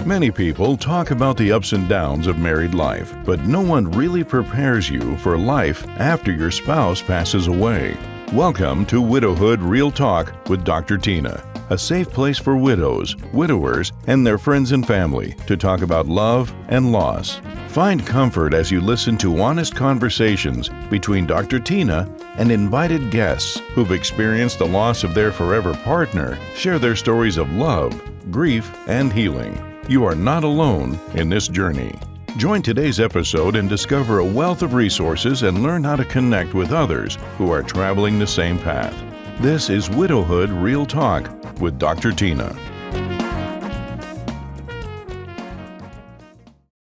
Many people talk about the ups and downs of married life, but no one really prepares you for life after your spouse passes away. Welcome to Widowhood Real Talk with Dr. Tina, a safe place for widows, widowers, and their friends and family to talk about love and loss. Find comfort as you listen to honest conversations between Dr. Tina and invited guests who've experienced the loss of their forever partner, share their stories of love, grief, and healing. You are not alone in this journey. Join today's episode and discover a wealth of resources and learn how to connect with others who are traveling the same path. This is Widowhood Real Talk with Dr. Tina.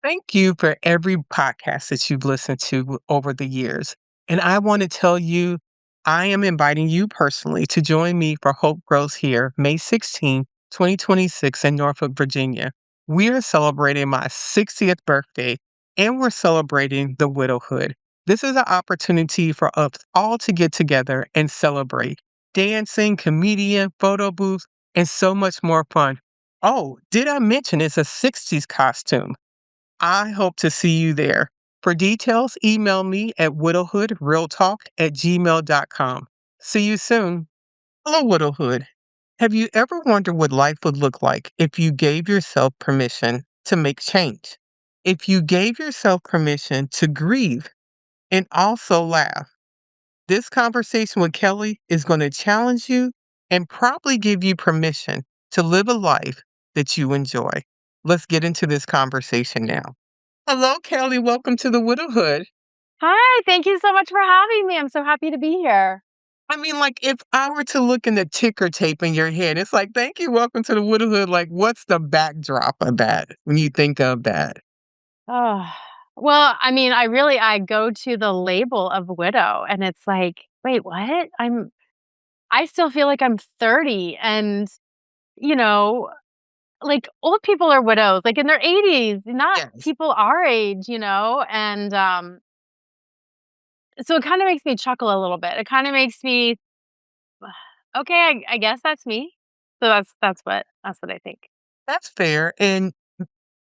Thank you for every podcast that you've listened to over the years. And I want to tell you, I am inviting you personally to join me for Hope Grows Here, May 16, 2026 in Norfolk, Virginia. We are celebrating my 60th birthday, and we're celebrating the widowhood. This is an opportunity for us all to get together and celebrate. Dancing, comedian, photo booths, and so much more fun. Oh, did I mention it's a 60s costume? I hope to see you there. For details, email me at widowhoodrealtalk@gmail.com. See you soon. Hello, widowhood. Have you ever wondered what life would look like if you gave yourself permission to make change? If you gave yourself permission to grieve and also laugh? This conversation with Kelley is going to challenge you and probably give you permission to live a life that you enjoy. Let's get into this conversation now. Hello, Kelley. Welcome to the widowhood. Hi, thank you so much for having me. I'm so happy to be here. I mean, like, if I were to look in the ticker tape in your head, it's like, thank you, welcome to the widowhood. Like, what's the backdrop of that when you think of that? Oh, well, I go to the label of widow and it's like, wait, what? I still feel like I'm 30 and, you know, like old people are widows, like in their 80s, not Yes. people our age, and so it kind of makes me chuckle a little bit. It kind of makes me, okay, I guess that's me. So that's what I think. That's fair. And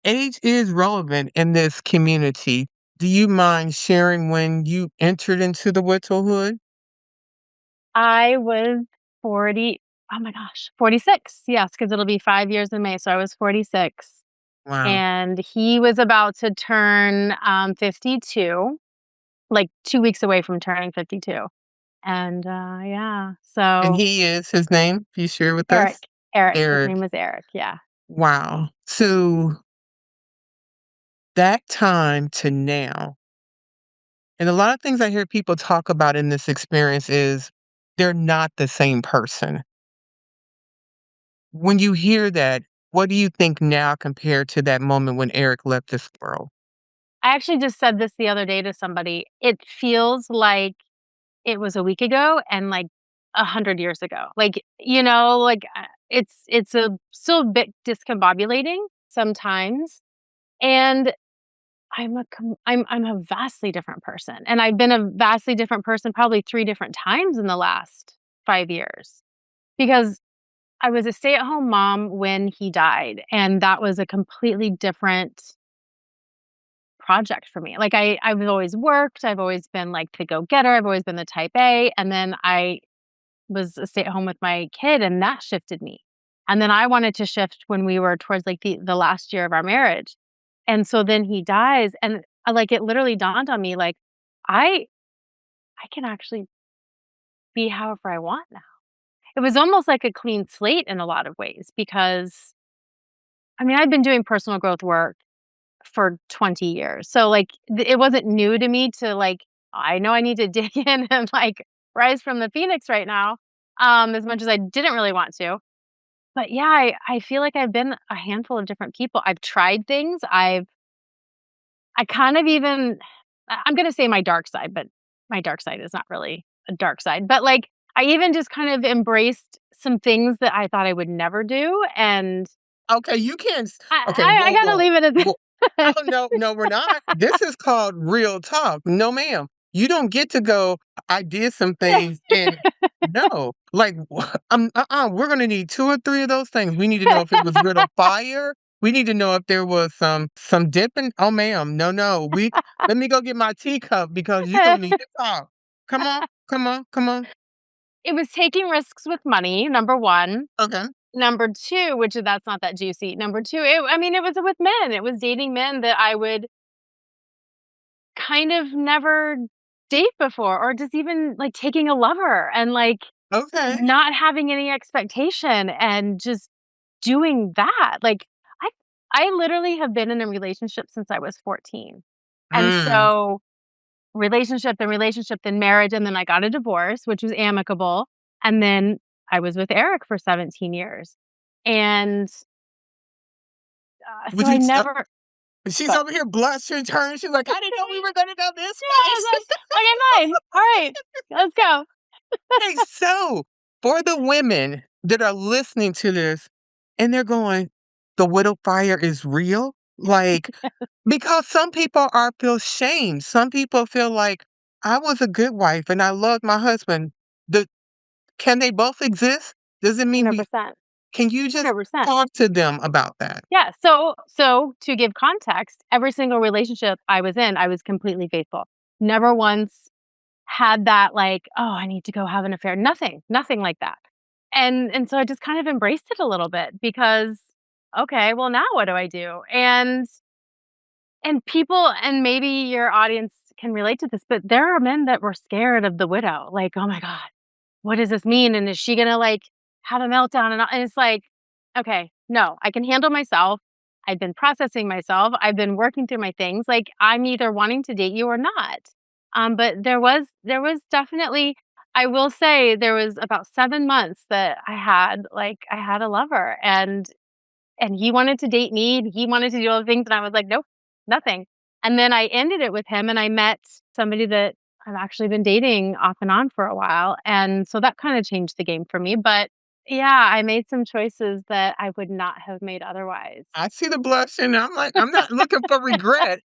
age is relevant in this community. Do you mind sharing when you entered into the widowhood? I was 40, oh my gosh, 46. Yes, because it'll be 5 years in May. So I was 46. Wow. And he was about to turn 52, like 2 weeks away from turning 52. And yeah, And so he is his name? Can you share with Eric, us? His name Eric. was Eric. Yeah. Wow. So that time to now, and a lot of things I hear people talk about in this experience is they're not the same person. When you hear that, what do you think now compared to that moment when Eric left this world? I actually just said this the other day to somebody. It feels like it was a week ago and like 100 years ago. It's still a bit discombobulating sometimes. And I'm a vastly different person, and I've been a vastly different person probably 3 different times in the last 5 years, because I was a stay-at-home mom when he died, and that was a completely different project for me. Like, I've always worked, I've always been, like, the go-getter, I've always been the type A, and then I was a stay-at-home with my kid, and that shifted me. And then I wanted to shift when we were towards, like, the last year of our marriage. And so then he dies, and, like, it literally dawned on me, like, I I can actually be however I want now. It was almost like a clean slate in a lot of ways because, I've been doing personal growth work for 20 years. So, like, it wasn't new to me to, like, I know I need to dig in and, like, rise from the phoenix right now, as much as I didn't really want to. But yeah, I feel like I've been a handful of different people. I've tried things. I kind of even I'm gonna say my dark side, but my dark side is not really a dark side. But, like, I even just kind of embraced some things that I thought I would never do, and Okay, you can't. Okay, I whoa, gotta whoa. leave it at Oh, that. no, no, we're not. This is called real talk. No, ma'am. You don't get to go, I did some things and no. Like, we're gonna need 2 or 3 of those things. We need to know if it was rid of fire. We need to know if there was some dipping. Oh, ma'am, no. Let me go get my teacup because you don't need to talk. Come on, come on, come on. It was taking risks with money, number 1. Okay. Number 2, which that's not that juicy. Number 2, I mean, it was with men. It was dating men that I would kind of never date before, or just even, like, taking a lover and, like, Okay. not having any expectation and just doing that. Like, I I literally have been in a relationship since I was 14. And Mm. so, relationship, then marriage, and then I got a divorce, which was amicable, and then I was with Eric for 17 years. And, so Would I you never she's but over here blushing, turning. She's like, I didn't know we were gonna go this yeah, I was place. like, "Okay, fine. Alright, let's go." Hey, so for the women that are listening to this and they're going, the widow fire is real? Like, because some people are feel shame. Some people feel like I was a good wife and I loved my husband. The Can they both exist? Does it mean we 100%. can you just 100%. talk to them about that? Yeah, so to give context, every single relationship I was in, I was completely faithful. Never once had that, like, "Oh, I need to go have an affair." Nothing like that. And so I just kind of embraced it a little bit because, "Okay, well, now what do I do?" And people, and maybe your audience can relate to this, but there are men that were scared of the widow, like, "Oh my god, what does this mean? And is she gonna, like, have a meltdown?" And it's like, "Okay, no, I can handle myself. I've been processing myself. I've been working through my things. Like, I'm either wanting to date you or not." But there was definitely, I will say, there was about 7 months that I had a lover, and he wanted to date me, and he wanted to do all the things, and I was like, "Nope, nothing." And then I ended it with him, and I met somebody that I've actually been dating off and on for a while, and so that kinda changed the game for me. But yeah, I made some choices that I would not have made otherwise. I see the blush and I'm like, I'm not looking for regret.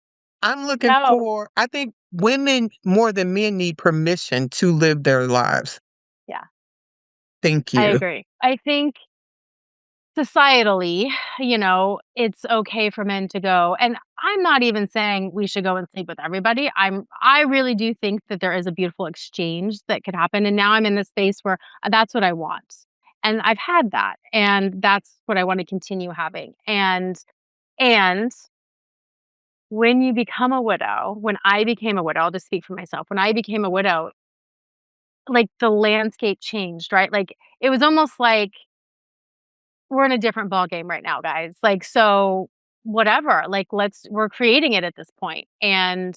I'm looking No. for I think women more than men need permission to live their lives. Yeah, Thank I you. agree. I think societally, it's okay for men to go, and I'm not even saying we should go and sleep with everybody. I really do think that there is a beautiful exchange that could happen, and now I'm in this space where that's what I want. And I've had that, and that's what I want to continue having. And when you become a widow, when I became a widow, I'll just speak for myself. When I became a widow, like, the landscape changed, right? Like, it was almost like we're in a different ball game right now, guys. Like, so whatever, like, we're creating it at this point. And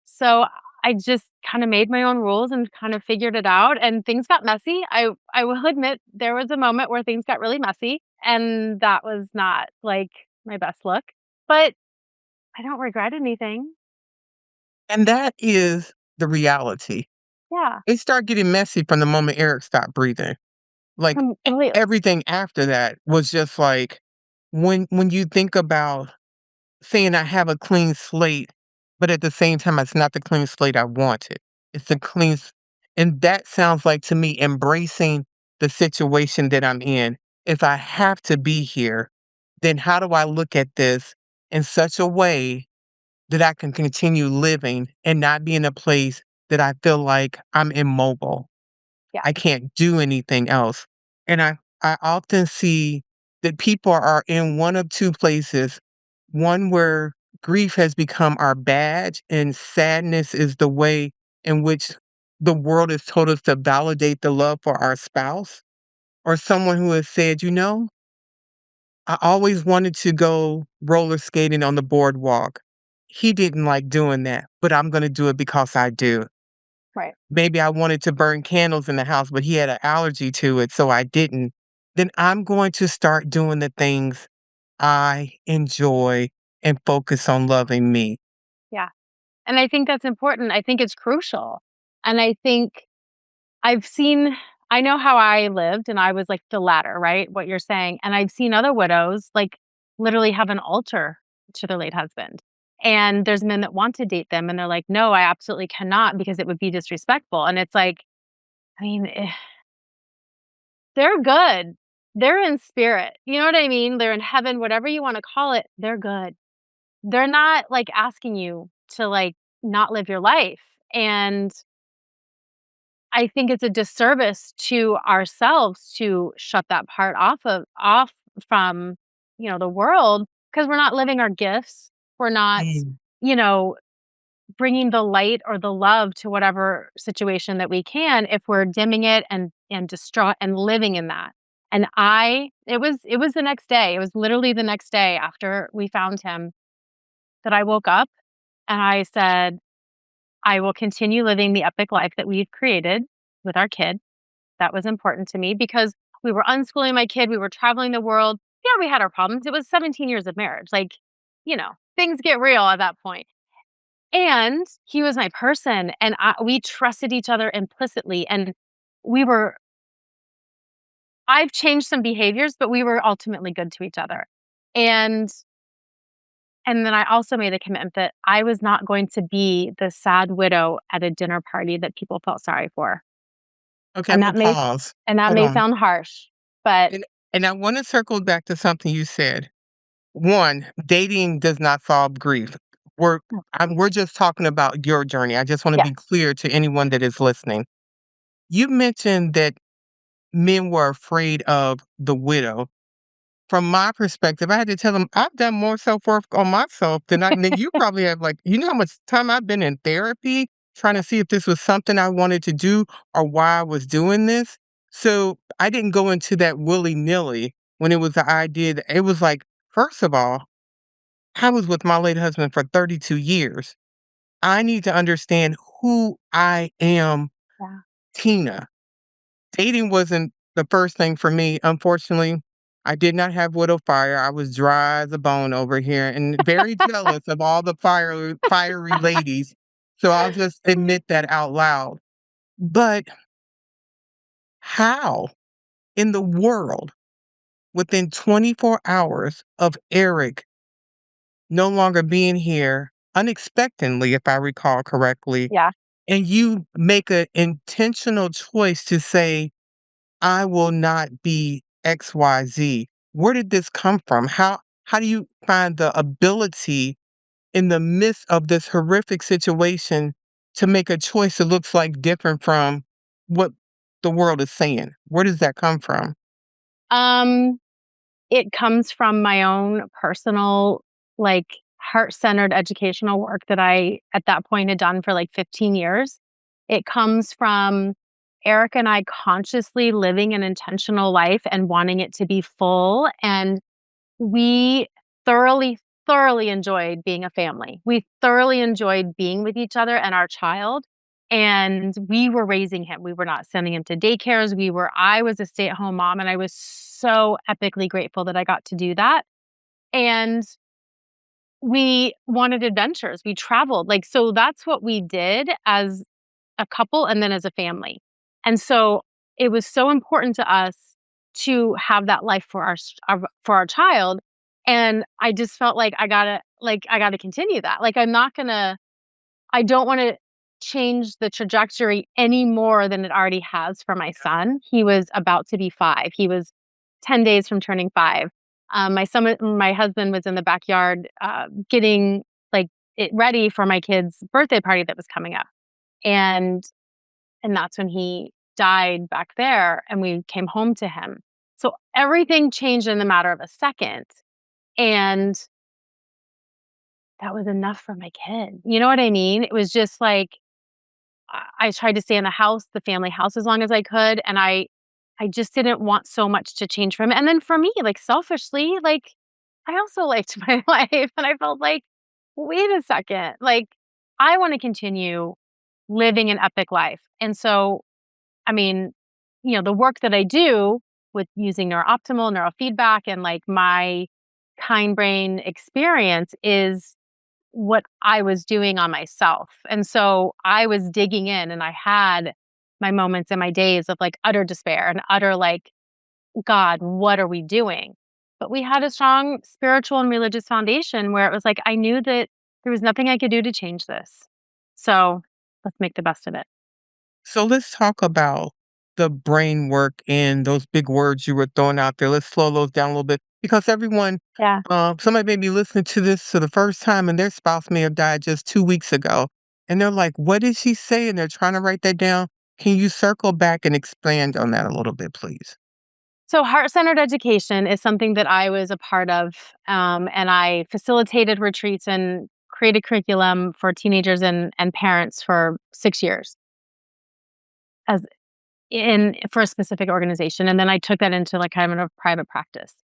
so I just kind of made my own rules and kind of figured it out, and things got messy. I will admit there was a moment where things got really messy, and that was not like my best look. But I don't regret anything. And that is the reality. Yeah, It started getting messy from the moment Eric stopped breathing. Like completely. everything after that was just like when you think about saying I have a clean slate, but at the same time it's not the clean slate I wanted. It's the and that sounds like to me embracing the situation that I'm in. If I have to be here, then how do I look at this in such a way that I can continue living and not be in a place that I feel like I'm immobile. Yeah, I can't do anything else. And I often see that people are in one of two places. One where grief has become our badge and sadness is the way in which the world has told us to validate the love for our spouse, or someone who has said, I always wanted to go roller skating on the boardwalk. He didn't like doing that, but I'm gonna do it because I do. right. Maybe I wanted to burn candles in the house, but he had an allergy to it, so I didn't. Then I'm going to start doing the things I enjoy and focus on loving me. Yeah. And I think that's important. I think it's crucial. And I think I've seen I know how I lived, and I was like the latter, right? What you're saying. And I've seen other widows, like, literally have an altar to their late husband. And there's men that want to date them, and they're like, "No, I absolutely cannot because it would be disrespectful." And it's like, I mean, they're good. they're in spirit. You know what I mean? They're in heaven, whatever you wanna call it, they're good. They're not, like, asking you to, like, not live your life, and I think it's a disservice to ourselves to shut that part off from, the world, because 'cause we're not living our gifts. We're not, Mm. you know, bringing the light or the love to whatever situation that we can if we're dimming it and distraught and living in that. And it was the next day. It was literally the next day after we found him that I woke up and I said, "I will continue living the epic life that we've created with our kid." That was important to me because we were unschooling my kid, we were traveling the world. Yeah, we had our problems. It was 17 years of marriage. Like, things get real at that point. And he was my person, and we trusted each other implicitly. And we were, I've changed some behaviors, but we were ultimately good to each other. And and then I also made a commitment that I was not going to be the sad widow at a dinner party that people felt sorry for. Okay, And I'm gonna that may pause. and that Hold may on. sound harsh, but And I wanna circle back to something you said. 1, dating does not solve grief. We're we're just talking about your journey. I just wanna yeah, be clear to anyone that is listening. You mentioned that men were afraid of the widow. From my perspective, I had to tell them I've done more self-work on myself than you probably have, like, you know how much time I've been in therapy trying to see if this was something I wanted to do or why I was doing this? So, I didn't go into that willy-nilly when it was the idea that it was like, first of all, I was with my late husband for 32 years. I need to understand who I am, yeah. Tina. Dating wasn't the first thing for me, unfortunately. I did not have widow fire. I was dry as a bone over here and very jealous of all the fiery ladies. So I'll just admit that out loud. But how in the world, within 24 hours of Eric no longer being here unexpectedly, if I recall correctly, Yeah. and you make an intentional choice to say, I will not be XYZ. Where did this come from? How do you find the ability in the midst of this horrific situation to make a choice that looks like different from what the world is saying? Where does that come from? Um, it comes from my own personal, like, heart-centered educational work that I, at that point, had done for, like, 15 years. It comes from Eric and I consciously living an intentional life and wanting it to be full, and we thoroughly, thoroughly enjoyed being a family. We thoroughly enjoyed being with each other and our child, and we were raising him. We were not sending him to daycares. I was a stay-at-home mom, and I was so epically grateful that I got to do that, and we wanted adventures. We traveled, like, so that's what we did as a couple and then as a family. And so it was so important to us to have that life for for our child. And I just felt like I gotta continue that. Like, I don't want to change the trajectory any more than it already has for my son. He was about to be 5. He was 10 days from turning 5. My husband was in the backyard getting, like, it ready for my kid's birthday party that was coming up. And that's when he died back there, and we came home to him. So everything changed in the matter of a second, and that was enough for my kid. You know what I mean? It was just like I tried to stay in the house, the family house, as long as I could, and I just didn't want so much to change for him. And then for me, like, selfishly, like, I also liked my life, and I felt like, "Wait a second, like, I wanna continue living an epic life." And so, I mean, the work that I do with using neurooptimal, neurofeedback, and, like, my kind brain experience is what I was doing on myself. And so I was digging in, and I had my moments and my days of, like, utter despair and utter, like, God, what are we doing? But we had a strong spiritual and religious foundation where it was like I knew that there was nothing I could do to change this. So let's make the best of it. So let's talk about the brain work and those big words you were throwing out there. Let's slow those down a little bit because everyone, Yeah. somebody may be listening to this for the first time and their spouse may have died just 2 weeks ago. And they're like, what did she say? And they're trying to write that down. Can you circle back and expand on that a little bit, please? So heart-centered education is something that I was a part of, and I facilitated retreats and created curriculum for teenagers and parents for 6 years as in for a specific organization, and then I took that into, like, kind of a private practice.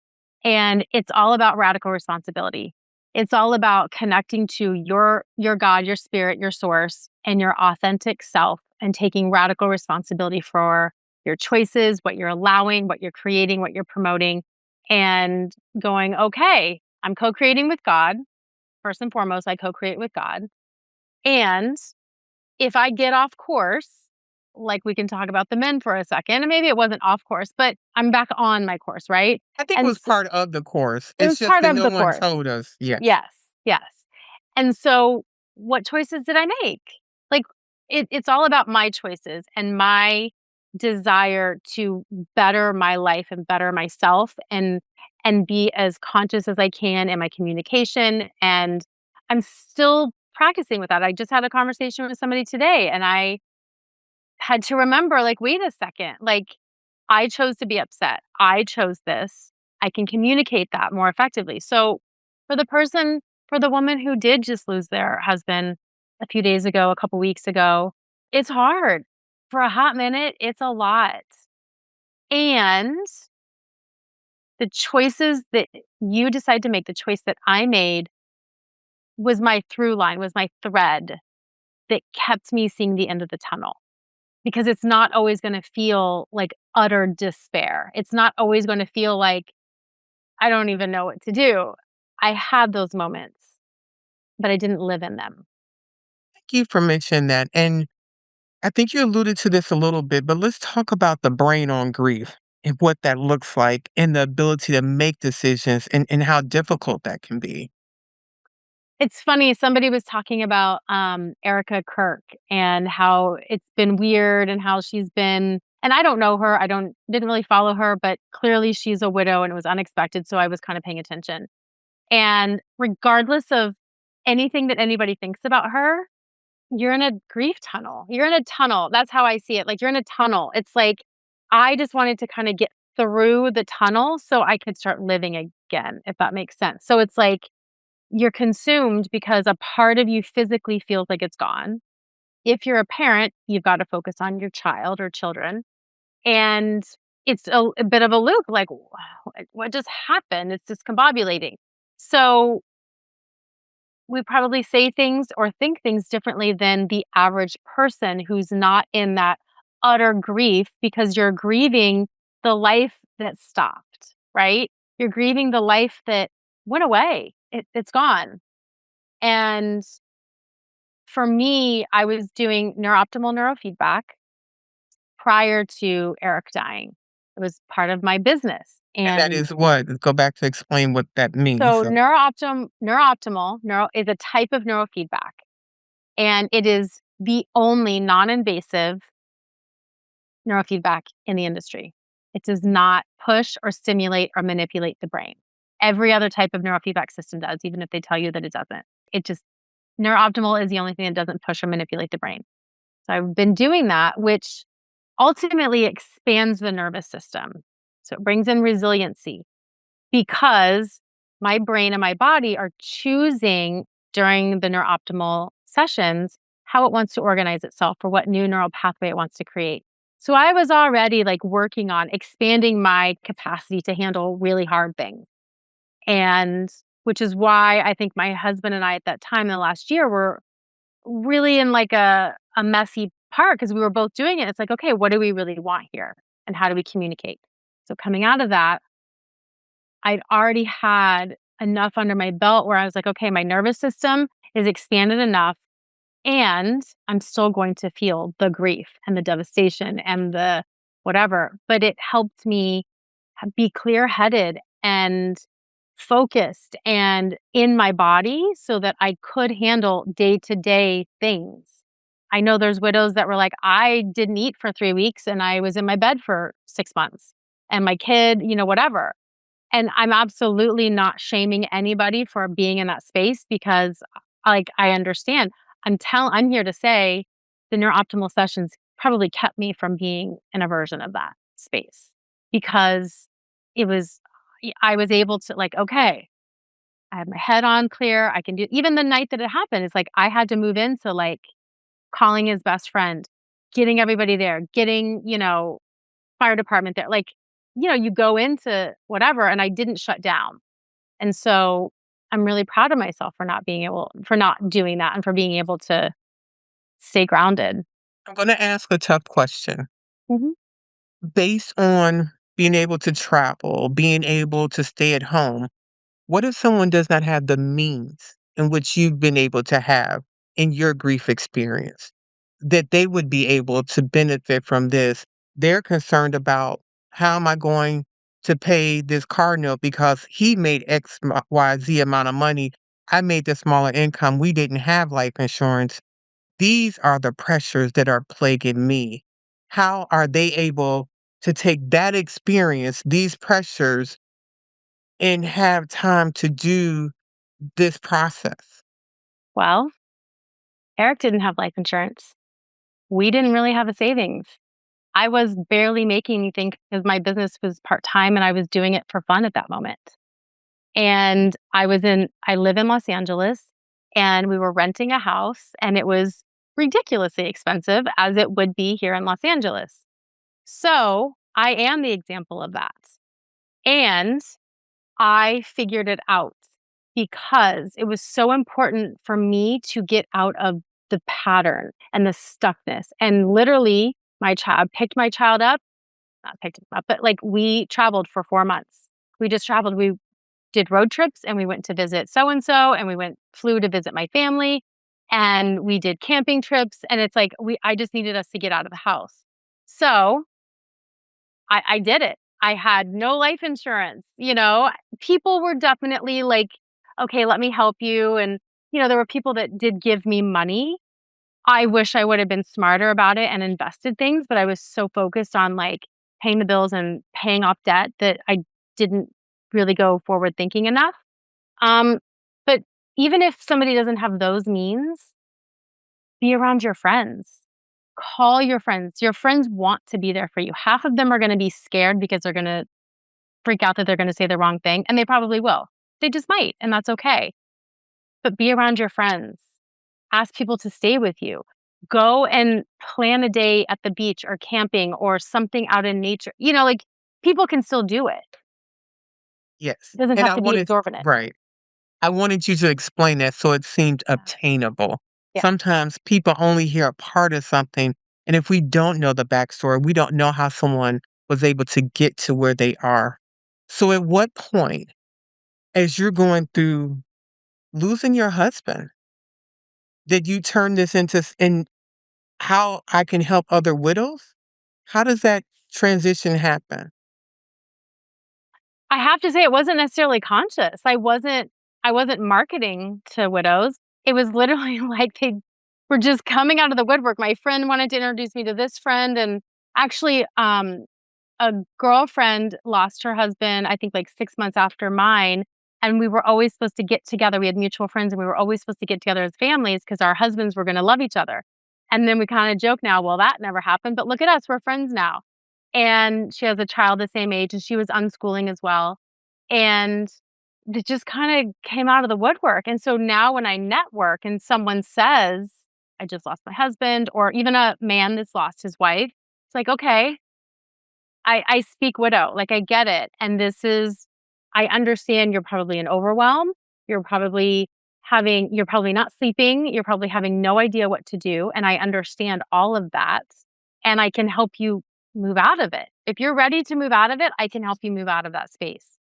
And it's all about radical responsibility. It's all about connecting to your God, your spirit, your source, and your authentic self, and taking radical responsibility for your choices, what you're allowing, what you're creating, what you're promoting, and going, "Okay, I'm co-creating with God." First and foremost, I co-create with God, and if I get off course, like, we can talk about the men for a second, and maybe it wasn't off course, but I'm back on my course, right? I think it And was s part of the course. It It's was just part that of no the one course. told us yet. Yes, yes. And so what choices did I make? Like, it's all about my choices and my desire to better my life and better myself and be as conscious as I can in my communication, and I'm still practicing with that. I just had a conversation with somebody today, and I had to remember, like, wait a second, like, I chose to be upset. I chose this. I can communicate that more effectively. So for the woman who did just lose their husband a few days ago, a couple weeks ago, it's hard. For a hot minute, it's a lot. And the choices that you decide to make, the choice that I made was my through line, was my thread that kept me seeing the end of the tunnel. Because it's not always gonna feel like utter despair. It's not always gonna feel like, I don't even know what to do. I had those moments, but I didn't live in them. Thank you for mentioning that. And I think you alluded to this a little bit, but let's talk about the brain on grief and what that looks like and the ability to make decisions and how difficult that can be. It's funny, somebody was talking about, Erica Kirk and how it's been weird and how she's been, and I don't know her, didn't really follow her, but clearly she's a widow and it was unexpected, so I was kinda paying attention. And regardless of anything that anybody thinks about her, you're in a grief tunnel. You're in a tunnel. That's how I see it. Like, you're in a tunnel. It's like, I just wanted to kinda get through the tunnel so I could start living again, if that makes sense. So it's like, you're consumed because a part of you physically feels like it's gone. If you're a parent, you've gotta focus on your child or children, and it's a bit of a loop, like, What just happened?" It's discombobulating. So we probably say things or think things differently than the average person who's not in that utter grief, because you're grieving the life that stopped, right? You're grieving the life that went away. It's gone. And for me, I was doing neurooptimal neurofeedback prior to Eric dying. It was part of my business. And that And is what? Go back to explain what that means. so So neurooptimal neuro is a type of neurofeedback. And it is the only non-invasive neurofeedback in the industry. It does not push or stimulate or manipulate the brain. Every other type of neurofeedback system does, even if they tell you that it doesn't. It just Neurooptimal is the only thing that doesn't push or manipulate the brain. So I've been doing that, which ultimately expands the nervous system. So it brings in resiliency, because my brain and my body are choosing during the neurooptimal sessions how it wants to organize itself for what new neural pathway it wants to create. So I was already, like, working on expanding my capacity to handle really hard things. And which is why I think my husband and I at that time in the last year were really in, like, a messy part, because we were both doing it. It's like, okay, what do we really want here? And how do we communicate? So coming out of that, I'd already had enough under my belt where I was like, okay, my nervous system is expanded enough, and I'm still going to feel the grief and the devastation and the whatever. But it helped me be clear headed and focused and in my body so that I could handle day to day things. I know there's widows that were like, I didn't eat for 3 weeks and I was in my bed for 6 months and my kid, whatever. And I'm absolutely not shaming anybody for being in that space because like I understand. I'm here to say the neurooptimal sessions probably kept me from being in a version of that space because it was I was able to like, okay, I have my head on clear. I can do even the night that it happened, it's like I had to move into like calling his best friend, getting everybody there, getting, fire department there. Like, you go into whatever and I didn't shut down. And so I'm really proud of myself for not doing that and for being able to stay grounded. I'm going to ask a tough question. Mhm. Based on being able to travel, being able to stay at home, what if someone does not have the means in which you've been able to have in your grief experience, that they would be able to benefit from this? They're concerned about how am I going to pay this car note because he made Y, Z amount of money. I made the smaller income. We didn't have life insurance. These are the pressures that are plaguing me. How are they able to take that experience, these pressures, and have time to do this process? Well, Eric didn't have life insurance. We didn't really have a savings. I was barely making anything because my business was part-time and I was doing it for fun at that moment. And I live in Los Angeles and we were renting a house and it was ridiculously expensive as it would be here in Los Angeles. So I am the example of that. And I figured it out because it was so important for me to get out of the pattern and the stuckness. And literally, my child picked my child up, not picked him up, but like we traveled for 4 months. We just traveled. We did road trips and we went to visit so and so and flew to visit my family and we did camping trips and it's like I just needed us to get out of the house. So I did it. I had no life insurance, People were definitely like, "Okay, let me help you." And, there were people that did give me money. I wish I would have been smarter about it and invested things, but I was so focused on, like, paying the bills and paying off debt that I didn't really go forward thinking enough. Um, but even if somebody doesn't have those means, be around your friends. Call your friends. Your friends want to be there for you. Half of them are gonna be scared because they're gonna freak out that they're gonna say the wrong thing, and they probably will. They just might, and that's okay. But be around your friends. Ask people to stay with you. Go and plan a day at the beach or camping or something out in nature. Like, people can still do it. Yes. It doesn't And have I to be wanted, exorbitant. right. I wanted you to explain that so it seemed Yeah. obtainable. Yeah. Sometimes people only hear a part of something, and if we don't know the backstory, we don't know how someone was able to get to where they are. So, at what point, as you're going through losing your husband, did you turn this into in how I can help other widows? How does that transition happen? I have to say it wasn't necessarily conscious. I wasn't marketing to widows. It was literally like they were just coming out of the woodwork. My friend wanted to introduce me to this friend and actually a girlfriend lost her husband, I think like 6 months after mine, and we were always supposed to get together. We had mutual friends, and we were always supposed to get together as families because our husbands were gonna love each other. And then we kinda joke now, "Well, that never happened, but look at us, we're friends now." And she has a child the same age, and she was unschooling as well. And it just kinda came out of the woodwork, and so now when I network and someone says, "I just lost my husband," or even a man that's lost his wife, it's like, "Okay, I speak widow, like, I get it, and I understand you're probably in overwhelm, you're probably not sleeping, you're probably having no idea what to do, and I understand all of that, and I can help you move out of it. If you're ready to move out of it, I can help you move out of that space."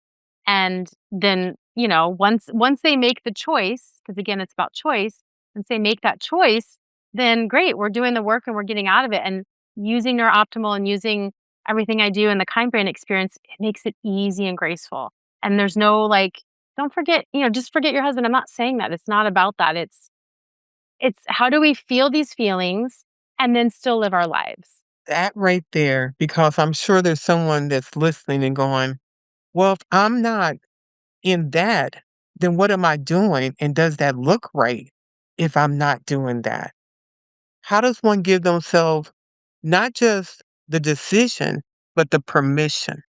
And then, once they make the choice, because again, it's about choice, once they make that choice, then great, we're doing the work and we're getting out of it. And using Neurooptimal and using everything I do in the kind brain experience, it makes it easy and graceful. And there's no like, don't forget, just forget your husband. I'm not saying that. It's not about that. It's how do we feel these feelings and then still live our lives? That right there, because I'm sure there's someone that's listening and going, well, if I'm not in that, then what am I doing? And does that look right if I'm not doing that? How does one give themselves not just the decision, but the permission?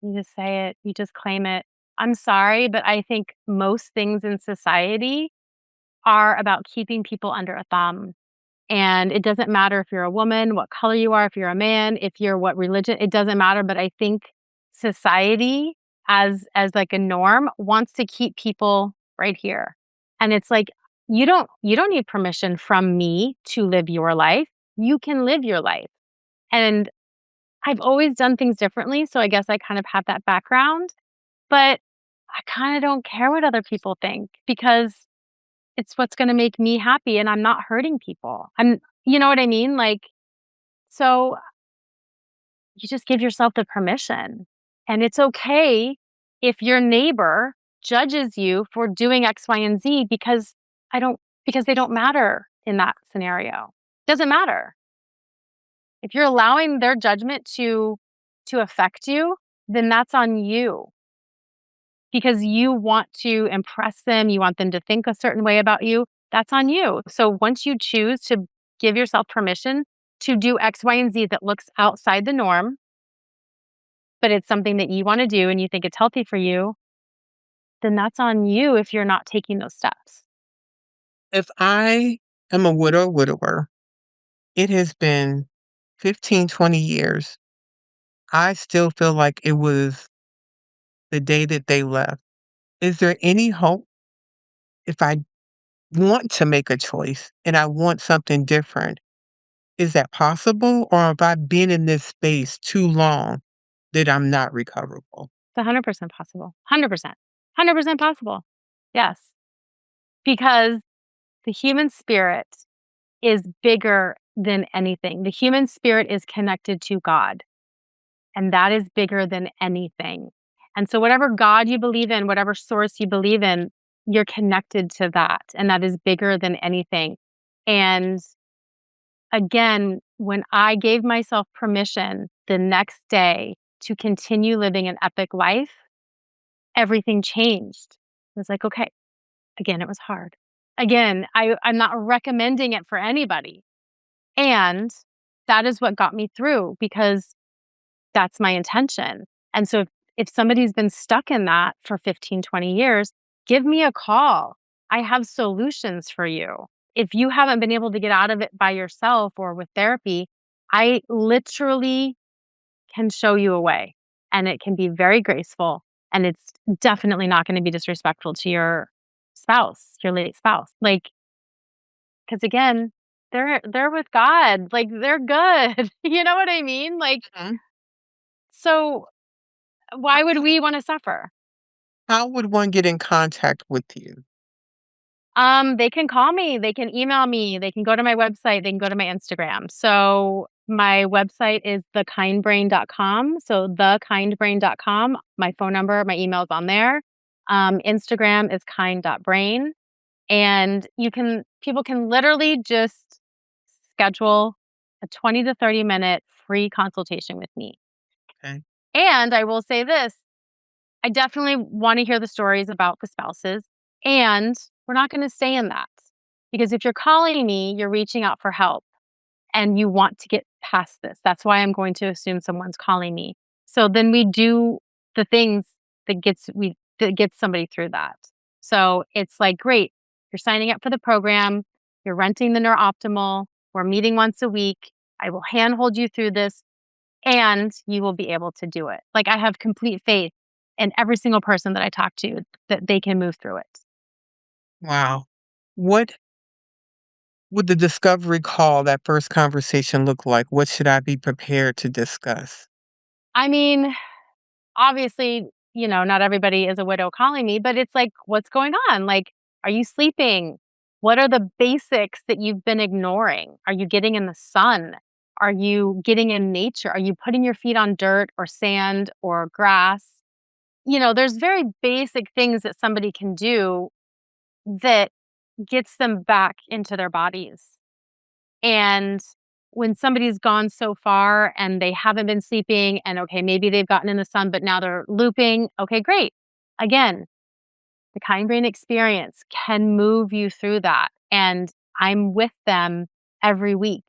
You just say it, you just claim it. I'm sorry, but I think most things in society are about keeping people under a thumb. And it doesn't matter if you're a woman, what color you are, if you're a man, if you're what religion, it doesn't matter. But I think society as like a norm wants to keep people right here. And it's like you don't need permission from me to live your life. You can live your life. And I've always done things differently. So I guess I kind of have that background, but I kind of don't care what other people think because it's what's gonna make me happy, and I'm not hurting people. You know what I mean? Like, so you just give yourself the permission, and it's okay if your neighbor judges you for doing X, Y, and Z because they don't matter in that scenario. Doesn't matter. If you're allowing their judgment to affect you, then that's on you. Because you want to impress them, you want them to think a certain way about you, that's on you. So once you choose to give yourself permission to do X, Y, and Z that looks outside the norm, but it's something that you want to do and you think it's healthy for you, then that's on you if you're not taking those steps. If I am a widow, widower, it has been 15, 20 years. I still feel like it was the day that they left. Is there any hope if I want to make a choice and I want something different? Is that possible? Or have I been in this space too long that I'm not recoverable? It's 100% possible. 100%. 100% possible. Yes. Because the human spirit is bigger than anything. The human spirit is connected to God. And that is bigger than anything. And so whatever God you believe in, whatever source you believe in, you're connected to that, and that is bigger than anything. And again, when I gave myself permission the next day to continue living an epic life, everything changed. It was like, okay, again, it was hard. Again, I'm not recommending it for anybody. And that is what got me through because that's my intention. And so if somebody's been stuck in that for 15, 20 years, give me a call. I have solutions for you. If you haven't been able to get out of it by yourself or with therapy, I literally can show you a way and it can be very graceful and it's definitely not going to be disrespectful to your spouse, your late spouse. Like, cuz again, they're with God. Like they're good. You know what I mean? Like Mhm. so why would we wanna suffer? How would one get in contact with you? They can call me, they can email me, they can go to my website, they can go to my Instagram. So, my website is thekindbrain.com, so thekindbrain.com. My phone number, my email is on there. Instagram is kind.brain, and people can literally just schedule a 20 to 30-minute free consultation with me. Okay. And I will say this, I definitely want to hear the stories about the spouses. And we're not going to stay in that because if you're calling me, you're reaching out for help and you want to get past this. That's why I'm going to assume someone's calling me. So then we do the things that gets somebody through that. So it's like, great, you're signing up for the program, you're renting the Neurooptimal, we're meeting once a week. I will handhold you through this and you will be able to do it. Like I have complete faith in every single person that I talk to that they can move through it. Wow. What would the discovery call, that first conversation look like? What should I be prepared to discuss? I mean, obviously, not everybody is a widow calling me, but it's like, what's going on? Like, are you sleeping? What are the basics that you've been ignoring? Are you getting in the sun? Are you getting in nature? Are you putting your feet on dirt or sand or grass? There's very basic things that somebody can do that gets them back into their bodies. And when somebody's gone so far and they haven't been sleeping and okay, maybe they've gotten in the sun, but now they're looping. Okay, great. Again, the kind brain experience can move you through that. And I'm with them every week,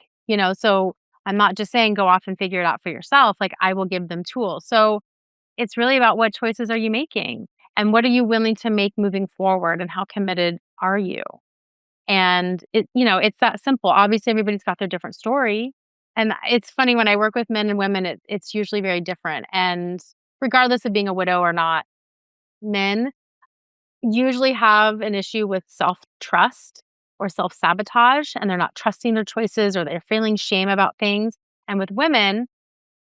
so I'm not just saying go off and figure it out for yourself. Like I will give them tools. So it's really about what choices are you making and what are you willing to make moving forward and how committed are you? And it's that simple. Obviously, everybody's got their different story. And it's funny when I work with men and women, it's usually very different. And regardless of being a widow or not, men usually have an issue with self trust or self sabotage, and they're not trusting their choices or they're feeling shame about things. And with women,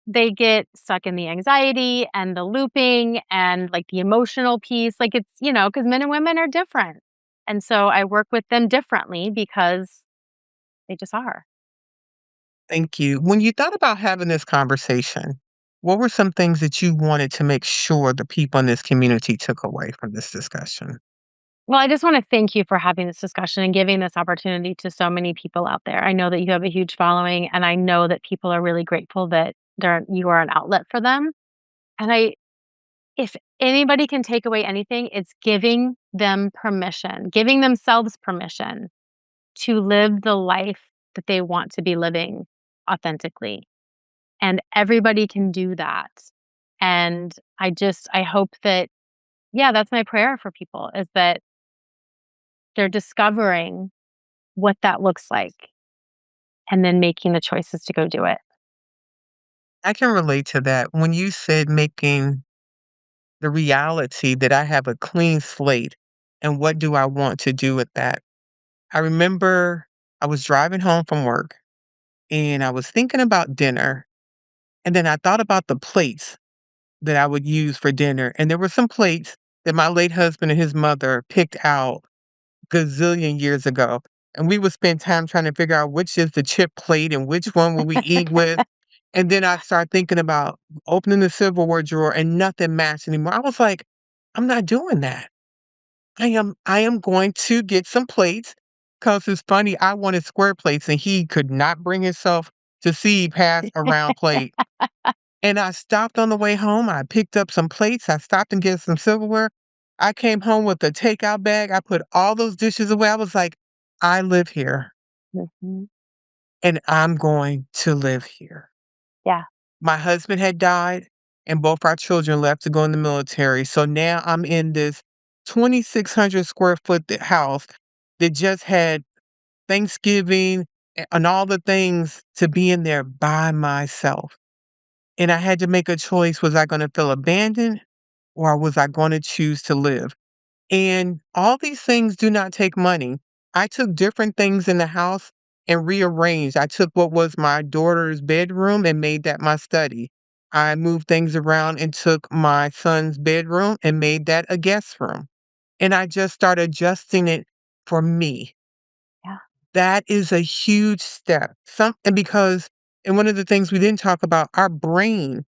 they get stuck in the anxiety and the looping and like the emotional piece. Like it's, because men and women are different. And so I work with them differently because they just are. Thank you. When you thought about having this conversation, what were some things that you wanted to make sure the people in this community took away from this discussion? Well, I just want to thank you for having this discussion and giving this opportunity to so many people out there. I know that you have a huge following, and I know that people are really grateful that you are an outlet for them. And if anybody can take away anything, it's giving them permission, giving themselves permission to live the life that they want to be living authentically. And everybody can do that. And I hope that, yeah, that's my prayer for people is that they're discovering what that looks like and then making the choices to go do it. I can relate to that. When you said making the reality that I have a clean slate and what do I want to do with that? I remember I was driving home from work and I was thinking about dinner. And then I thought about the plates that I would use for dinner. And there were some plates that my late husband and his mother picked out gazillion years ago. And we would spend time trying to figure out which is the chip plate and which one will we eat with. And then I started thinking about opening the silverware drawer and nothing matched anymore. I was like, I'm not doing that. I am going to get some plates because it's funny. I wanted square plates and he could not bring himself to see past a round plate. And I stopped on the way home. I picked up some plates. I stopped and get some silverware. I came home with a takeout bag. I put all those dishes away. I was like, I live here Mhm. and I'm going to live here. Yeah. My husband had died and both our children left to go in the military. So now I'm in this 2,600 square foot house that just had Thanksgiving and all the things to be in there by myself. And I had to make a choice. Was I going to feel abandoned or was I going to choose to live? And all these things do not take money. I took different things in the house and rearranged. I took what was my daughter's bedroom and made that my study. I moved things around and took my son's bedroom and made that a guest room. And I just started adjusting it for me. Yeah. That is a huge step. And because, and one of the things we didn't talk about, our brain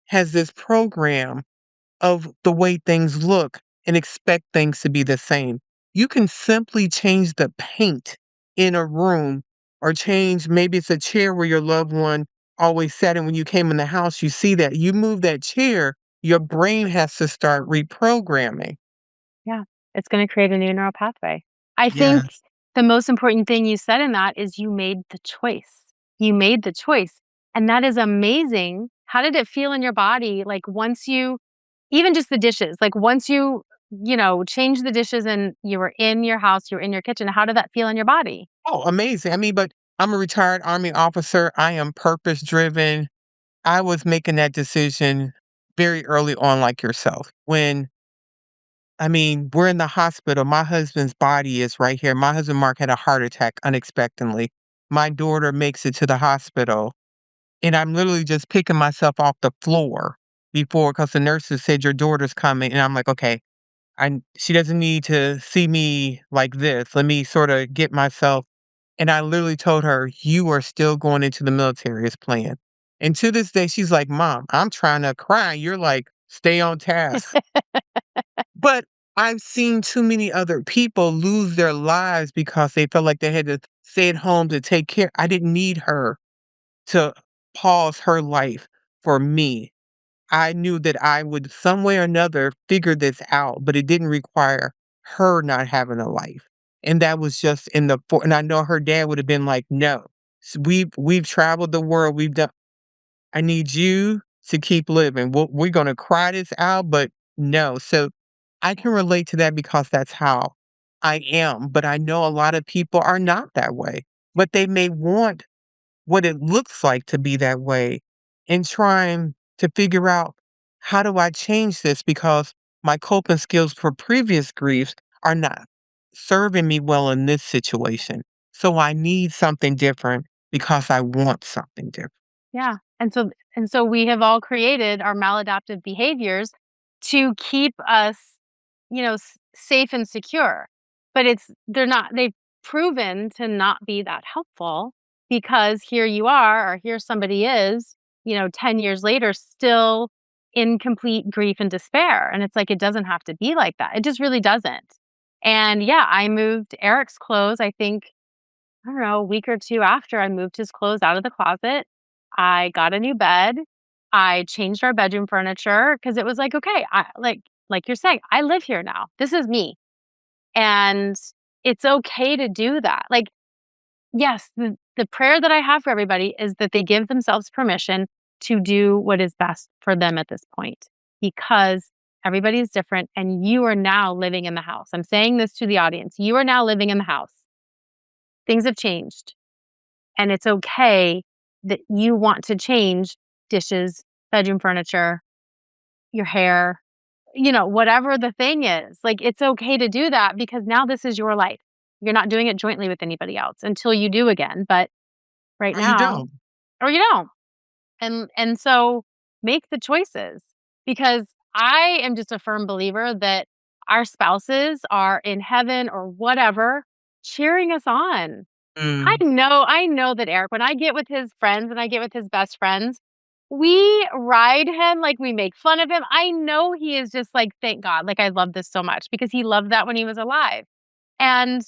has this program of the way things look and expect things to be the same. You can simply change the paint in a room or change, maybe it's a chair where your loved one always sat in when you came in the house. You see that. You move that chair, your brain has to start reprogramming. Yeah. It's going to create a new neural pathway. I think Yes. the most important thing you said in that is you made the choice. You made the choice. And that is amazing. How did it feel in your body? Like once you, even just the dishes, like once you, changed the dishes and you were in your house, you were in your kitchen, how did that feel in your body? Oh, amazing. I mean, but I'm a retired Army officer. I am purpose driven. I was making that decision very early on, like yourself. We're in the hospital. My husband's body is right here. My husband, Mark, had a heart attack unexpectedly. My daughter makes it to the hospital, and I'm literally just picking myself off the floor before because the nurses said, your daughter's coming. And I'm like, okay, she doesn't need to see me like this. Let me sort of get myself. And I literally told her, you are still going into the military as planned. And to this day, she's like, Mom, I'm trying to cry. You're like, stay on task. But I've seen too many other people lose their lives because they felt like they had to stay at home to take care. I didn't need her to pause her life for me. I knew that I would some way or another figure this out, but it didn't require her not having a life. And that was just in the and I know her dad would have been like, "No. We've traveled the world. We've done I need you to keep living. We're gonna cry this out, but no." So I can relate to that because that's how I am. But I know a lot of people are not that way. But they may want what it looks like to be that way and trying to figure out how do I change this because my coping skills for previous griefs are not serving me well in this situation. So I need something different because I want something different. Yeah. And so we have all created our maladaptive behaviors to keep us, safe and secure. But they've proven to not be that helpful because here you are, or here somebody is, 10 years later, still in complete grief and despair. And it's like, it doesn't have to be like that. It just really doesn't. And yeah, I moved Eric's clothes, I think, I don't know, a week or 2 after I moved his clothes out of the closet. I got a new bed. I changed our bedroom furniture because it was like, okay, like you're saying, I live here now. This is me. And it's okay to do that. Like, yes, the prayer that I have for everybody is that they give themselves permission to do what is best for them at this point because everybody is different and you are now living in the house. I'm saying this to the audience. You are now living in the house. Things have changed. And it's okay that you want to change dishes, bedroom furniture, your hair, whatever the thing is. Like, it's okay to do that because now this is your life. You're not doing it jointly with anybody else until you do again. But right Or you now, don't. or you don't. And so make the choices because I am just a firm believer that our spouses are in heaven or whatever cheering us on. Mm. I know that Eric, when I get with his friends and I get with his best friends, we ride him, like, we make fun of him. I know he is just like, "Thank God." Like, I love this so much because he loved that when he was alive. And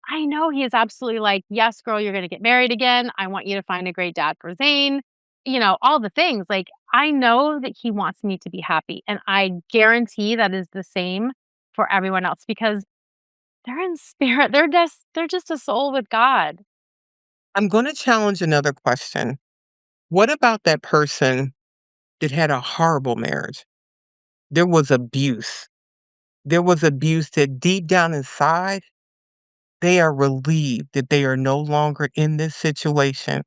I know he is absolutely like, "Yes, girl, you're gonna get married again. I want you to find a great dad for Zane." All the things. Like, I know that he wants me to be happy, and I guarantee that is the same for everyone else because they're in spirit. They're just a soul with God. I'm going to challenge another question. What about that person that had a horrible marriage? There was abuse. There was abuse that deep down inside, they are relieved that they are no longer in this situation.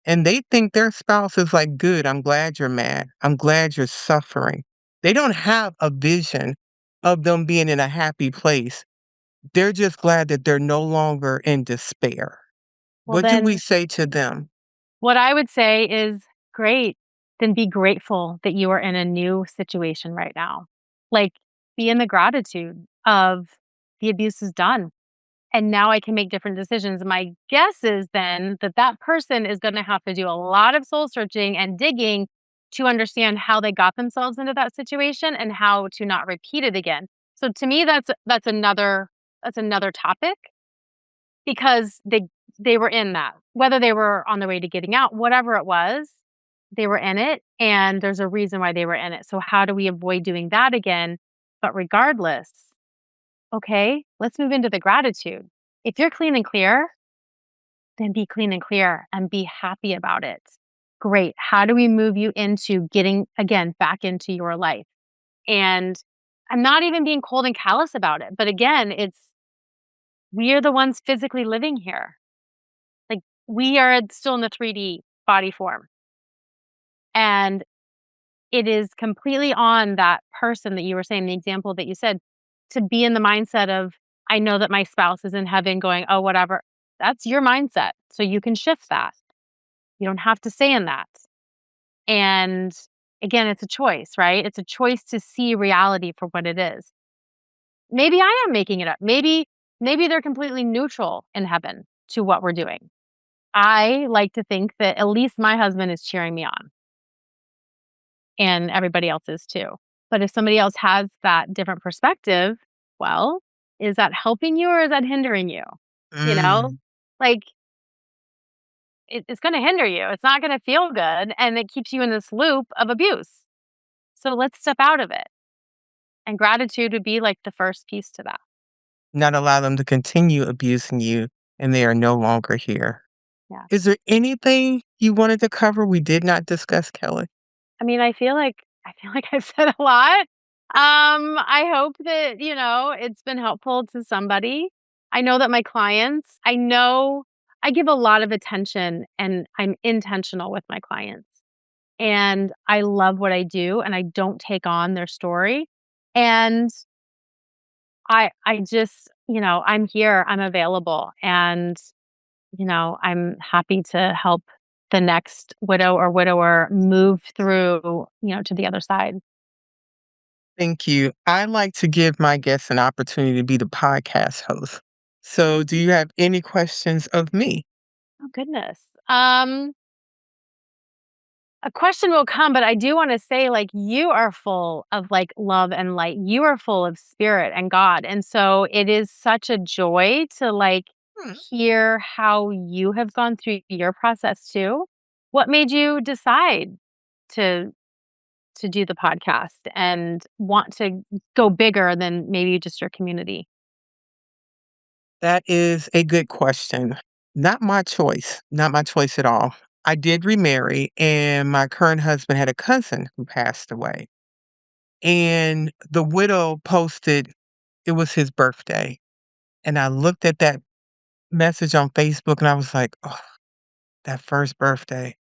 And they think their spouse is like, good, I'm glad you're mad. I'm glad you're suffering. They don't have a vision of them being in a happy place. They're just glad that they're no longer in despair. Well, What do we then say to them? what I would say is, great, then be grateful that you are in a new situation right now. Like, be in the gratitude of the abuse is done. And now I can make different decisions. My guess is then that that person is going to have to do a lot of soul searching and digging to understand how they got themselves into that situation and how to not repeat it again. So to me, that's another topic because they were in that. Whether they were on their way to getting out, whatever it was, they were in it, and there's a reason why they were in it. So how do we avoid doing that again? But regardless, okay, let's move into the gratitude. If you're clean and clear, then be clean and clear and be happy about it. Great. How do we move you into getting again back into your life? And I'm not even being cold and callous about it, but again, we are the ones physically living here. Like, we are still in the 3D body form. And it is completely on that person that you were saying, the example that you said, to be in the mindset of, I know that my spouse is in heaven going, oh, whatever. That's your mindset. So you can shift that. You don't have to stay in that. And again, it's a choice, right? It's a choice to see reality for what it is. Maybe I am making it up. Maybe they're completely neutral in heaven to what we're doing. I like to think that at least my husband is cheering me on and everybody else is too. But if somebody else has that different perspective, well, is that helping you or is that hindering you? You know? Mm. Like, it's gonna hinder you. It's not gonna feel good, and it keeps you in this loop of abuse. So let's step out of it. And gratitude would be like the first piece to that. Not allow them to continue abusing you and they are no longer here. Yeah. Is there anything you wanted to cover we did not discuss, Kelly? I mean, I feel like I've said a lot. I hope that, it's been helpful to somebody. I know that my clients, I know I give a lot of attention and I'm intentional with my clients. And I love what I do and I don't take on their story. And I just, I'm here, I'm available, and I'm happy to help the next widow or widower move through, to the other side. Thank you. I like to give my guests an opportunity to be the podcast host. So, do you have any questions of me? Oh goodness. Um a question will come, but I do want to say, like, you are full of like love and light. You are full of spirit and God. And so it is such a joy to like Hmm. hear how you have gone through your process too. What made you decide to do the podcast and want to go bigger than maybe just your community? That is a good question. Not my choice. Not my choice at all. I did remarry, and my current husband had a cousin who passed away. And the widow posted it was his birthday. And I looked at that message on Facebook and I was like, oh, that first birthday.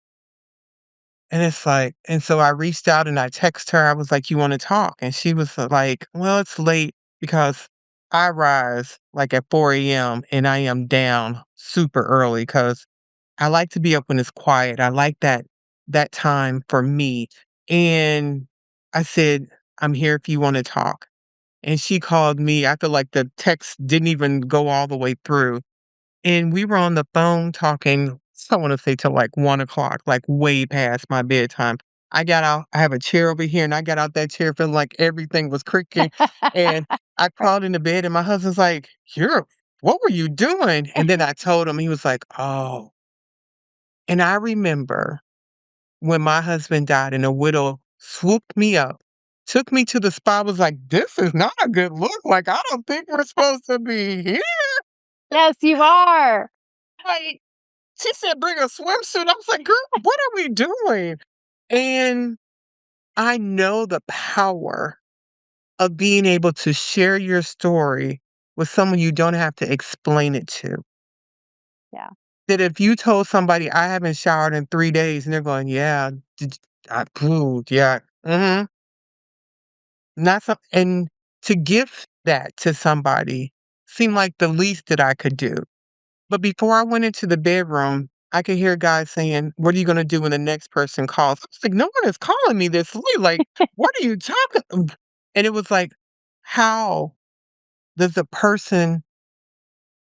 And it's like, and so I reached out and I texted her. I was like, you want to talk? And she was like, well, it's late because I rise like at 4 a.m. and I am down super early because I like to be up when it's quiet. I like that time for me. And I said, I'm here if you want to talk. And she called me. I feel like the text didn't even go all the way through. And we were on the phone talking, I wanna say till like 1 o'clock, like way past my bedtime. I got out I have a chair over here, and I got out that chair feeling like everything was creaking, and I crawled into bed, and my husband's like, "You're what were you doing?" And then I told him, he was like, "Oh." And I remember when my husband died and a widow swooped me up, took me to the spot, was like, "This is not a good look, like, I don't think we're supposed to be here." Yes, you are. Like, she said, "Bring a swimsuit." I was like, "Girl, what are we doing?" And I know the power of being able to share your story with someone you don't have to explain it to. Yeah. That if you told somebody, "I haven't showered in 3 days," and they're going, "Yeah, did I pooed, yeah, mhm." Not some and to give that to somebody seemed like the least that I could do. But before I went into the bedroom, I could hear guys saying, "What are you gonna do when the next person calls?" I was like, "No one is calling me this late, like, what are you talking" And it was like, how does a person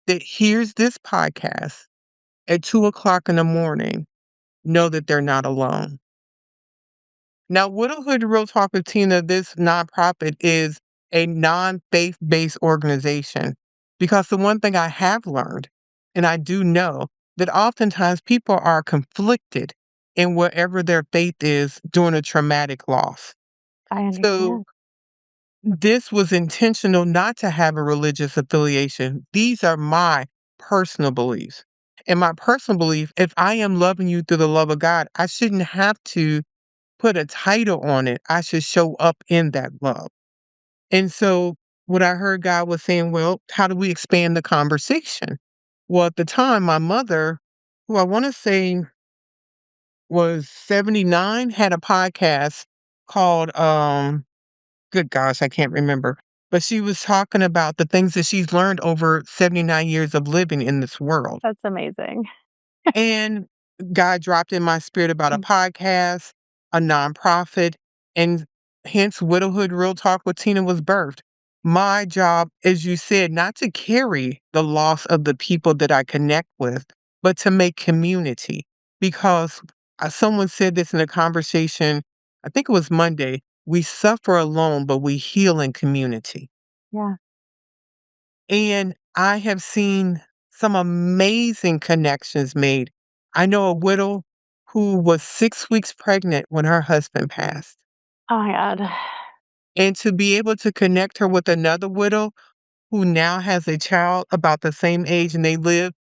that hears this podcast at 2 o'clock in the morning know that they're not alone? Now, Widowhood Real Talk with Tina, this nonprofit is a non-faith-based organization because the one thing I have learned, and I do know, that oftentimes people are conflicted in whatever their faith is during a traumatic loss. I So understand. this was intentional not to have a religious affiliation. These are my personal beliefs. And my personal belief, if I am loving you through the love of God, I shouldn't have to put a title on it. I should show up in that love. And so what I heard God was saying, well, how do we expand the conversation? Well, at the time, my mother, who I want to say was 79, had a podcast called good gosh, I can't remember. But she was talking about the things that she's learned over 79 years of living in this world. That's amazing. And God dropped in my spirit about a Mm. podcast, a nonprofit, and hence Widowhood Real Talk with Tina was birthed. My job, as you said, not to carry the loss of the people that I connect with, but to make community. Because someone said this in a conversation, I think it was Monday, we suffer alone, but we heal in community. Yeah. And I have seen some amazing connections made. I know a widow who was 6 weeks pregnant when her husband passed. Oh my god. And to be able to connect her with another widow who now has a child about the same age and they live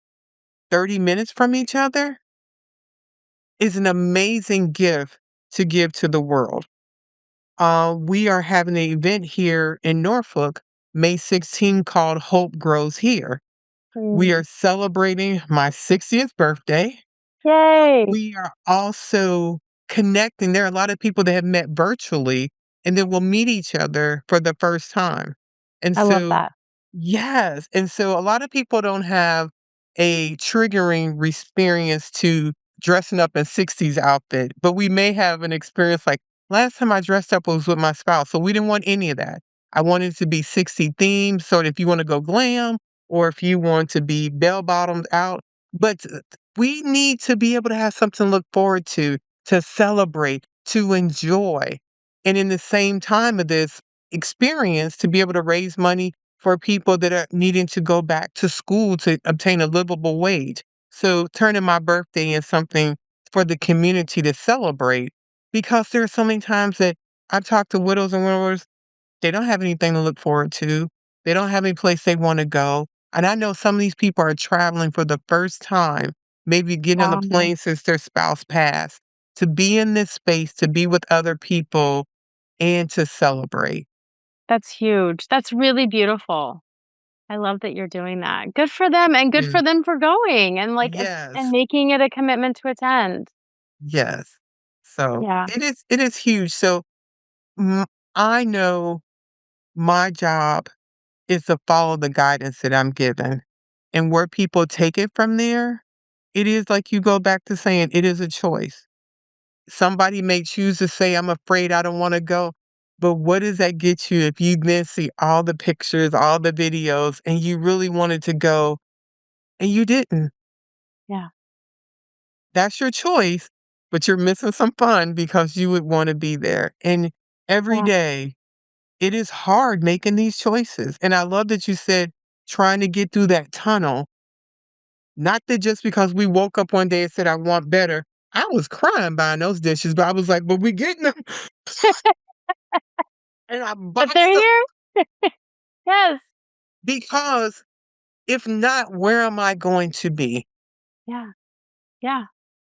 30 minutes from each other is an amazing gift to give to the world. We are having an event here in Norfolk, May 16, called Hope Grows Here. We Mm. are celebrating my 60th birthday. Yay. We are also connecting. There are a lot of people that have met virtually, and then we'll meet each other for the first time. And I love so that. yes, and so a lot of people don't have a triggering experience to dressing up in 60s outfit, but we may have an experience like, "Last time I dressed up was with my spouse," so we didn't want any of that. I wanted it to be 60 themed, so if you wanna go glam or if you want to be bell bottomed out, but we need to be able to have something to look forward to celebrate, to enjoy, and in the same time of this experience, to be able to raise money for people that are needing to go back to school to obtain a livable wage. So turning my birthday into something for the community to celebrate, because there are so many times that I've talked to widows and widowers, they don't have anything to look forward to. They don't have any place they want to go. And I know some of these people are traveling for the first time, maybe getting on the Wow. plane since their spouse passed, to be in this space, to be with other people and to celebrate. That's huge. That's really beautiful. I love that you're doing that. Good for them and good Yeah. for them for going and like and Yes. making it a commitment to attend. Yes. So Yeah. it is huge. So mm, I know my job is to follow the guidance that I'm given. And where people take it from there, it is like you go back to saying it is a choice. Somebody may choose to say, I'm afraid I don't want to go. But what does that get you if you then see all the pictures, all the videos, and you really wanted to go and you didn't? Yeah. That's your choice, but you're missing some fun because you would want to be there. And every Yeah. day, it is hard making these choices. And I love that you said trying to get through that tunnel. Not that just because we woke up one day and said, I want better. I was crying buying those dishes, but I was like, but we getting them. And I But they're boxed them here. Yes. because if not, where am I going to be? Yeah. Yeah.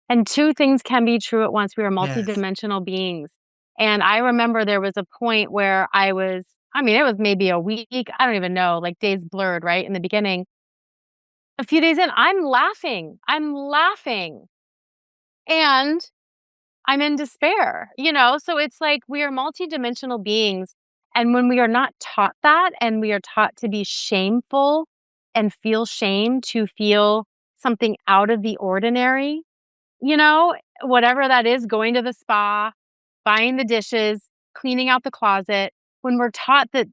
And two things can be true at once. We are Yes. multidimensional beings. And I remember there was a point where I mean, it was maybe a week. I don't even know, like days blurred, right? In the beginning. A few days in, I'm laughing. I'm laughing. And I'm in despair, you know? So it's like we are multidimensional beings. And when we are not taught that and we are taught to be shameful and feel shame to feel something out of the ordinary, you know, whatever that is, going to the spa, buying the dishes, cleaning out the closet, when we're taught that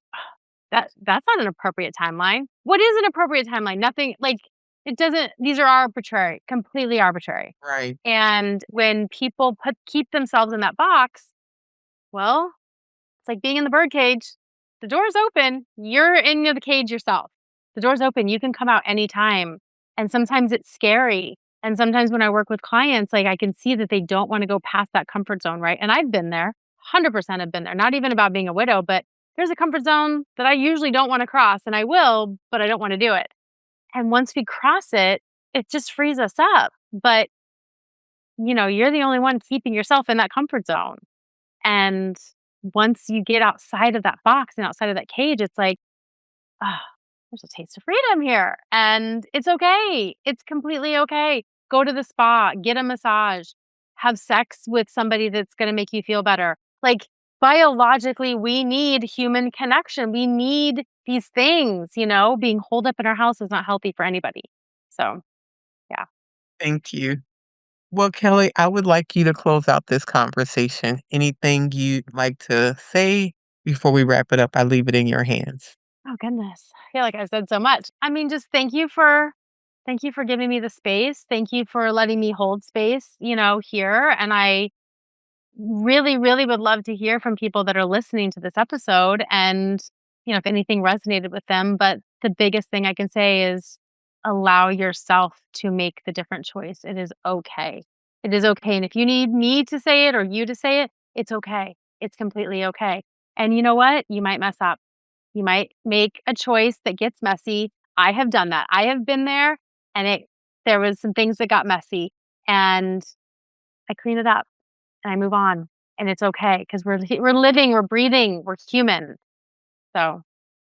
that's not an appropriate timeline. What is an appropriate timeline? Nothing like it doesn't these are arbitrary, completely arbitrary. Right. And when people keep themselves in that box, well, it's like being in the birdcage. The door's open. You're in the cage yourself. The door's open. You can come out anytime. And sometimes it's scary. And sometimes when I work with clients, like I can see that they don't want to go past that comfort zone, right? And I've been there, 100% have been there. Not even about being a widow, but there's a comfort zone that I usually don't want to cross and I will, but I don't want to do it. And once we cross it, it just frees us up. But, you're the only one keeping yourself in that comfort zone. And once you get outside of that box and outside of that cage, it's like, ah, there's a taste of freedom here. And it's okay. It's completely okay. Go to the spa, get a massage, have sex with somebody that's going to make you feel better. Like biologically, we need human connection. We need these things, being holed up in our house is not healthy for anybody. So, yeah. Thank you. Well, Kelly, I would like you to close out this conversation. Anything you'd like to say before we wrap it up? I leave it in your hands. Oh goodness. I feel like I said so much. I mean, just thank you for giving me the space. Thank you for letting me hold space, here. And I really, really would love to hear from people that are listening to this episode and, if anything resonated with them. But the biggest thing I can say is allow yourself to make the different choice. It is okay. It is okay. And if you need me to say it or you to say it, it's okay. It's completely okay. And you know what? You might mess up. You might make a choice that gets messy. I have done that. I have been there, and there was some things that got messy, and I clean it up and I move on, and it's okay because we're living, we're breathing, we're human. So,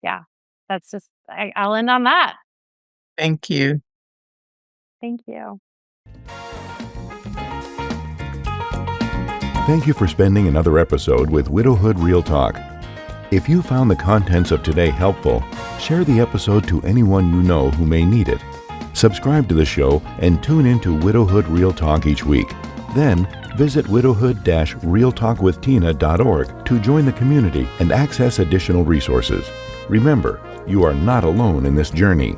yeah, that's just I'll end on that. Thank you. Thank you. Thank you for spending another episode with Widowhood Real Talk. If you found the contents of today helpful, share the episode to anyone you know who may need it. Subscribe to the show and tune in to Widowhood Real Talk each week. Then, visit widowhood-realtalkwithtina.org to join the community and access additional resources. Remember, you are not alone in this journey.